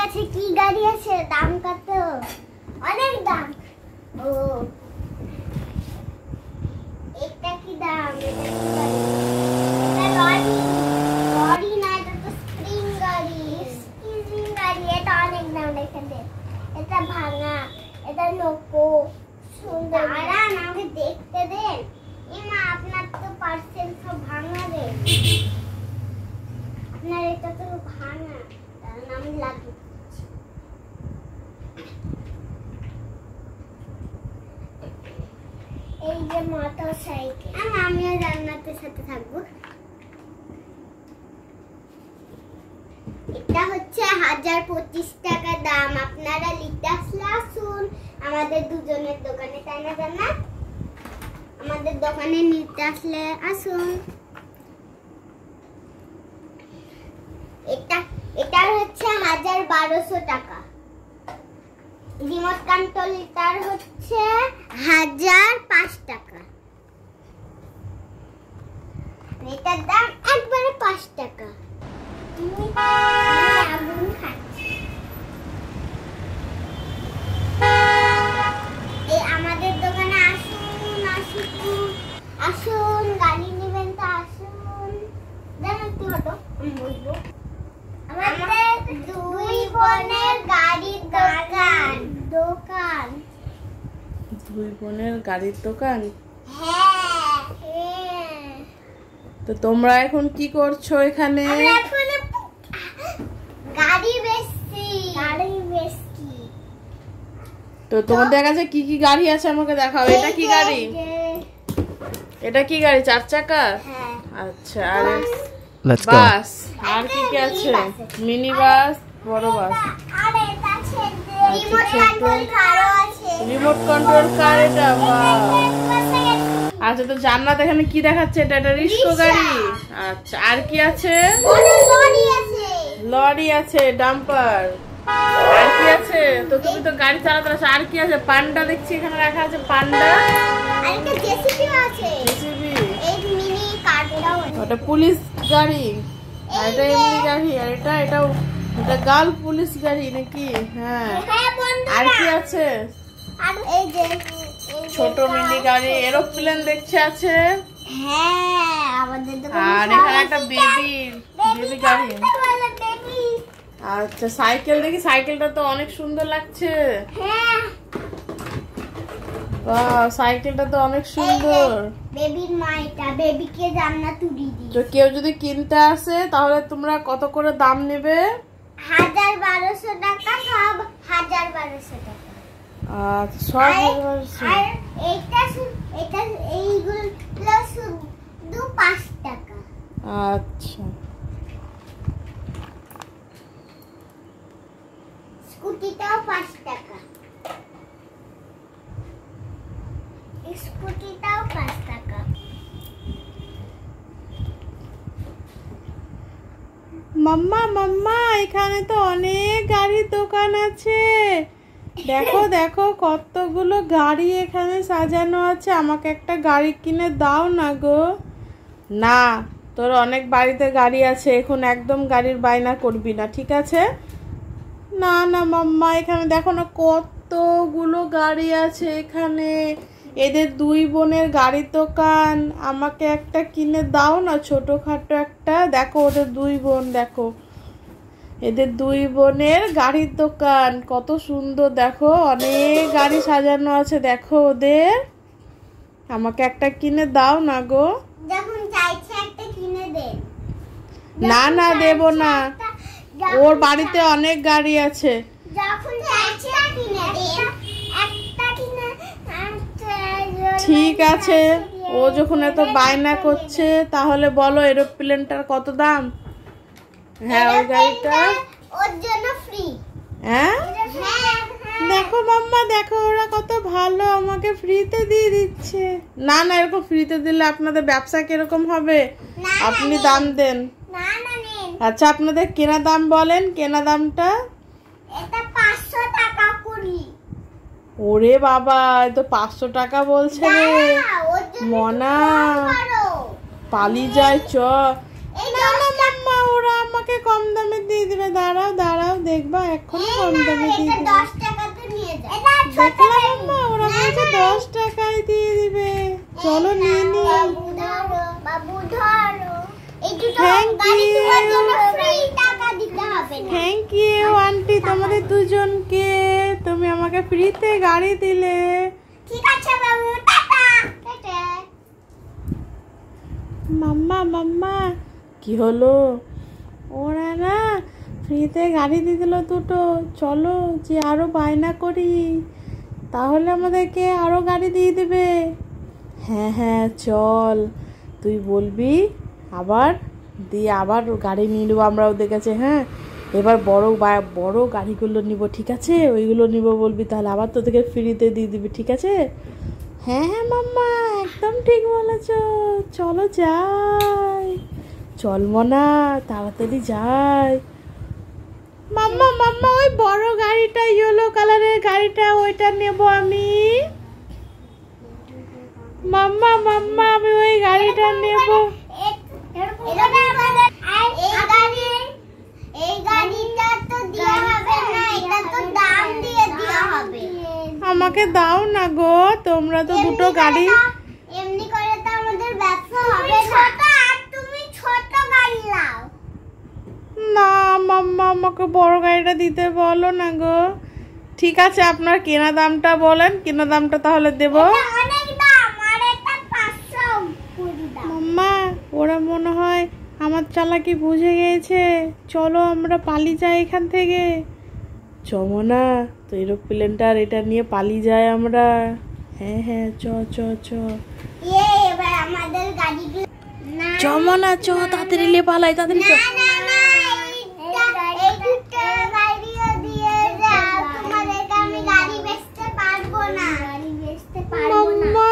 আছে কি গাড়ি আছে দাম কত অনেক দাম ও এটা কি দাম এটা লরি লরি না এটা তো স্প্রিং গাড়ি এটা অনেক দাম এখানে এটা ভাঙা এটা লোকো সুন্দর দাঁড়ান আমাকে দেখতে দেন মা আপনার তো পার্সেল সব ভাঙা রে আপনার এটা তো ভাঙা তার নাম লাগে এই যে মোটরসাইকেল আমিও জান্নাতের সাথে থাকবো এটা হচ্ছে 1025 টাকা দাম আপনারা নিতে আসলে আসুন আমাদের দুজনের দোকানে তাই না জান্নাত আমাদের দোকানে নিতে আসলে আসুন এটা হচ্ছে 1200 টাকা রিমোট কন্ট্রোলটার হচ্ছে 1005 টাকা এটার দাম একবারে 5 টাকা আগুন খাচ্ছি এই আমাদের দোকানে আসুন আসুন গাড়ি নেবেন তো আসুন জানো একটু হটো আমি বলবো আমাদের দুই বোনের গাড়ির দোকান দুই বোনের গাড়ির দোকান হ্যাঁ তো তোমরা এখন কি করছো এখানে গাড়ি বেচছি তো তোমাদের কাছে কি কি গাড়ি আছে আমাকে দেখাও এটা কি গাড়ি এটা কি গাড়ি 4 চাকা হ্যাঁ আচ্ছা আর বাস আর কি কি আছে মিনি বাস বড় বাস আর এটা আছে রিমোট কন্ট্রোল কারও আছে রিমোট কন্ট্রোল কার এটা আচ্ছা তো জান্নাত এখানে কি দেখাচ্ছে এটা এটা রিস্কো গাড়ি আচ্ছা আর কি আছে লরি আছে ডাম্পার আর কি আছে তো তুমি তো গাড়ি চালাতে আসো আর কি আছে পান্ডা দেখছি এখানে রাখা আছে পান্ডা আর একটা জেসিবি আছে জেসিবি এই মিনি কারটাও আছে ওটা পুলিশ গাড়ি আর এটা এমনি গাড়ি আর এটা গার্ল পুলিশ গাড়ি নাকি হ্যাঁ আর কি আছে আর এই যে ছোট মিনি গাড়ি এরোপ্লেন দেখছে আছে হ্যাঁ আমাদের দোকানে আর এখানে একটা বেবি গাড়ি আচ্ছা সাইকেল দেখি সাইকেলটা তো অনেক সুন্দর লাগছে হ্যাঁ বাহ সাইকেলটা তো অনেক সুন্দর বেবির মা এটা বেবিকে জান্নাত উড়িয়ে দিই তো কেউ যদি কিনতে আসে তাহলে তোমরা কত করে দাম নেবে 1200 টাকা সব 1200 টাকা আচ্ছা সব আর এটা এইগুলো শুধু 5 টাকা আচ্ছা স্কুটিটাও 5 টাকা স্কুটিটাও 5 টাকা মাম্মা মাম্মা এখানে তো অনেক গাড়ির দোকান আছে দেখো দেখো কতগুলো গাড়ি এখানে সাজানো আছে আমাকে একটা গাড়ি কিনে দাও না গো না তোর অনেক বাড়িতে গাড়ি আছে এখন একদম গাড়ির বায়না করবি না ঠিক আছে না না মাম্মা এখানে দেখো না কতগুলো গাড়ি আছে এখানে এদের দুই বোনের গাড়ির দোকান আমাকে একটা কিনে দাও না ছোটখাটো একটা দেখো ওদের দুই বোন দেখো এদের দুই বোনের গাড়ির দোকান কত সুন্দর দেখো অনেক গাড়ি সাজানো আছে দেখো ওদের আমাকে একটা কিনে দাও না গো যখন চাইছে একটা কিনে দেন না না দেব না ওর বাড়িতে অনেক গাড়ি আছে যখন চাইছে কিনে দেন একটা কিনে ঠিক আছে ও যখন এত বায়না করছে তাহলে বলো এরোপ্লেনটার কত দাম হ্যাঁ ওই গাড়িটা ওর জন্য ফ্রি হ্যাঁ দেখো মাম্মা দেখো ওরা কত ভালো আমাকে ফ্রিতে দিয়ে দিচ্ছে না না এরকম ফ্রিতে দিলে আপনাদের ব্যবসা কিরকম হবে আপনি দাম দেন না না নেন আচ্ছা আপনাদের কেনা দাম বলেন কেনা দামটা এটা 500 টাকা করি ওরে বাবা এ তো 500 টাকা বলছে রে মনা পালি যায় চ না না মাম্মা ওরা আমাকে কম দামে দিয়ে দিবে দাঁড়াও দাঁড়াও দেখবা এক্ষুনি কম দামে দিয়ে দিবে। 10 টাকাতে নিয়ে যাও। এটা ছোট দেখলাম আম্মা ওরা বলছে 10 টাকায় দিয়ে দিবে। চলো নিয়ে নি। বাবু ধরো। এই দুটো Thank গাড়ি you. তোমার জন্য ফ্রি, টাকা দিতে হবে না। থ্যাংক ইউ আন্টি তোমাদের দুজনকে, তুমি আমাকে ফ্রিতে গাড়ি দিলে। ঠিক আছে বাবু, টাটা। টাটা। মাম্মা মাম্মা কি হলো? ওরা না ফ্রিতে গাড়ি দিয়ে দিল দুটো। চলো যে আরো বায়না করি, তাহলে আমাদেরকে আরো গাড়ি দিয়ে দেবে। হ্যাঁ হ্যাঁ চল, তুই বলবি আবার দিয়ে আবার গাড়ি নিয়ে নেবো আমরা ওদের কাছে। হ্যাঁ এবার বড় গাড়িগুলো নিব, ঠিক আছে? ওইগুলো নিব বলবি, তাহলে আবার তোদেরকে ফ্রিতে দিয়ে দিবি, ঠিক আছে? হ্যাঁ হ্যাঁ মাম্মা একদম ঠিক বলেছ। চলো যাই, চল মনা তাড়াতাড়ি যাই। মাম্মা মাম্মা ওই বড় গাড়িটা, ইয়েলো কালারের গাড়িটা, ওইটা নেব আমি। মাম্মা মাম্মা আমি ওই গাড়িটা নেব। এই গাড়িটা তো দেওয়া হবে না, এটা তো দাম দিয়ে দেওয়া হবে। আমাকে দাও না গো, তোমরা তো দুটো গাড়ি। এমনি করে তো আমাদের ব্যবসা হবে না। আর তুমি ছোট গাড়ি নাও। না মাম্মা আমাকে বড় গাড়িটা দিতে বলো না গো। ঠিক আছে আপনার কেনা দামটা বলেন, কেনা দামটা তাহলে দেব। অনেক দাম, আর এটা 500 কুড়ি দাম। মাম্মা ওরা মনে হয় আমার চালাকি বুঝে গেছে, চলো আমরা পালিয়ে যাই এখান থেকে। চমনা তো এরোপ্লেনটা এটা নিয়ে পালিয়ে যাই আমরা। হ্যাঁ হ্যাঁ চ চ চ। এবার আমাদের গাড়িগুলো না চমনা চ, তাড়াতাড়ি লে পালাই, তাড়াতাড়ি চ। না না, এই দুটো গাড়িও দিয়ে যাও। তোমাদেরকে আমি গাড়ি বেচতে পারবো না। গাড়ি বেচতে পারবো না। মাম্মা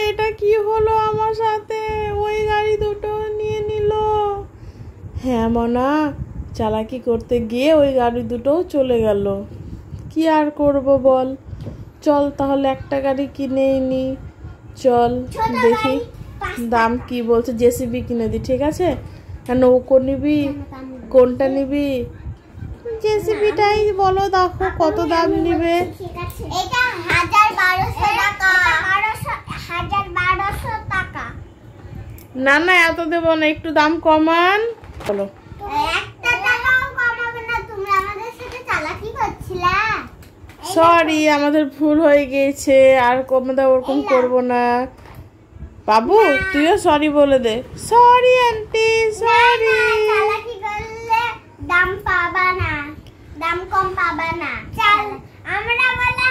এটা কি হলো আমার সাথে? ওই গাড়ি দুটো নিয়ে নিল। হ্যাঁ মনা, চালাকি করতে গিয়ে ওই গাড়ি দুটোও চলে গেল। কি আর করব বল, চল তাহলে একটা গাড়ি কিনেই নি। চল দেখি দাম কি বলছে, জেসিবি কিনে দি, ঠিক আছে? নৌকো নিবি, কোনটা নিবি? জেসিবিটাই বলো, দেখো কত দাম নিবে। ঠিক আছে, এটা 1200 টাকা। 1200 টাকা। না না এত দেবো না, একটু দাম কমান। বলো একটা টাকাও কমাবে না, তুমি আমাদের সাথে চালাকি করছিলা। সরি আমাদের ভুল হয়ে গিয়েছে, আর কমে ওরকম করবো না। বাবু তুইও সরি বলে দে। Sorry aunty sorry. চালাকি করলে দাম পাবা না, দাম কম পাবা না। চল আমরা বলে